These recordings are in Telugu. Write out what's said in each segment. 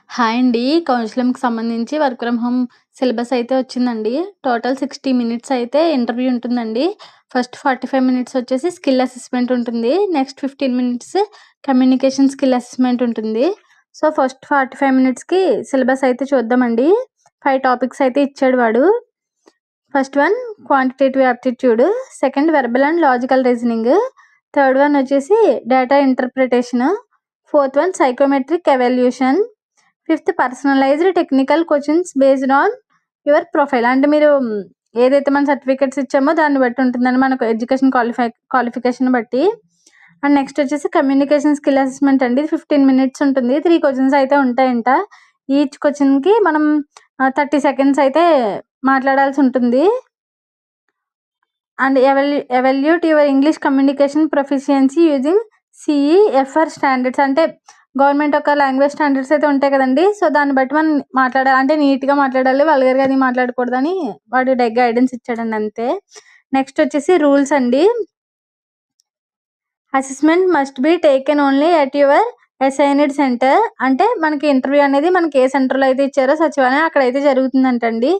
హాయ్ అండి. కౌన్సిలింగ్‌కి సంబంధించి వర్క్ ఫ్రమ్ హోమ్ సిలబస్ అయితే వచ్చిందండి. టోటల్ 60 మినిట్స్ అయితే ఇంటర్వ్యూ ఉంటుందండి. ఫస్ట్ 45 మినిట్స్ వచ్చేసి స్కిల్ అసెస్మెంట్ ఉంటుంది. Next 15 minutes communication skill assessment ఉంటుంది. సో, ఫస్ట్ 45 మినిట్స్‌కి సిలబస్ అయితే చూద్దామండి. 5 టాపిక్స్ అయితే ఇచ్చాడు వాడు. First one quantitative aptitude, second verbal and logical reasoning, third one వచ్చేసి data interpretation, fourth one psychometric evaluation, fifth personalised technical questions based on your profile. అంటే మీరు ఏదైతే మన సర్టిఫికెట్స్ ఇచ్చామో దాన్ని బట్టి ఉంటుందని మనకు ఎడ్యుకేషన్ క్వాలిఫికేషన్ బట్టి. అండ్ నెక్స్ట్ వచ్చేసి కమ్యూనికేషన్ స్కిల్ అసెస్మెంట్ అండి. 15 మినిట్స్ ఉంటుంది. 3 క్వశ్చన్స్ అయితే ఉంటాయంట. ఈచ్ క్వశ్చన్కి మనం 30 సెకండ్స్ అయితే మాట్లాడాల్సి ఉంటుంది. And evaluate your English communication proficiency using CEFR standards. అంటే గవర్నమెంట్ యొక్క లాంగ్వేజ్ స్టాండర్డ్స్ అయితే ఉంటాయి కదండి. సో దాన్ని బట్టి మనం మాట్లాడాలి, అంటే నీట్గా మాట్లాడాలి, వల్గర్గా అది మాట్లాడకూడదని వాడు గైడెన్స్ ఇచ్చాడండి అంతే. నెక్స్ట్ వచ్చేసి రూల్స్ అండి. Assessment must be taken only at your assigned centre. అంటే మనకి ఇంటర్వ్యూ అనేది మనకి ఏ సెంటర్లో అయితే ఇచ్చారో సచివాలయం అక్కడైతే జరుగుతుందంటండి.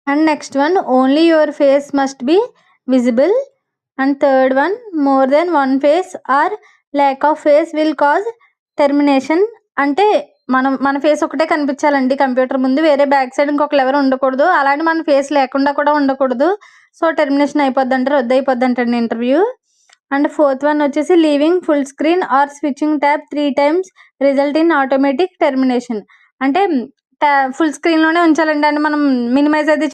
And next one only your face must be visible. And third one more than one face or lack of face will cause termination. అంటే మన ఫేస్ ఒకటే కనిపించాలండి కంప్యూటర్ ముందు, వేరే బ్యాక్ సైడ్ ఇంకొకరు ఎవరు ఉండకూడదు. అలాంటి మన ఫేస్ లేకుండా కూడా ఉండకూడదు. సో టెర్మినేషన్ అయిపోద్దంటారు, రద్దు అయిపోద్దంటండి ఇంటర్వ్యూ. అండ్ ఫోర్త్ వన్ వచ్చేసి leaving full screen or switching tab 3 times result in automatic termination. అంటే ఫుల్ స్క్రీన్లోనే ఉంచాలండి. అంటే మనం మినిమైజ్ అయితే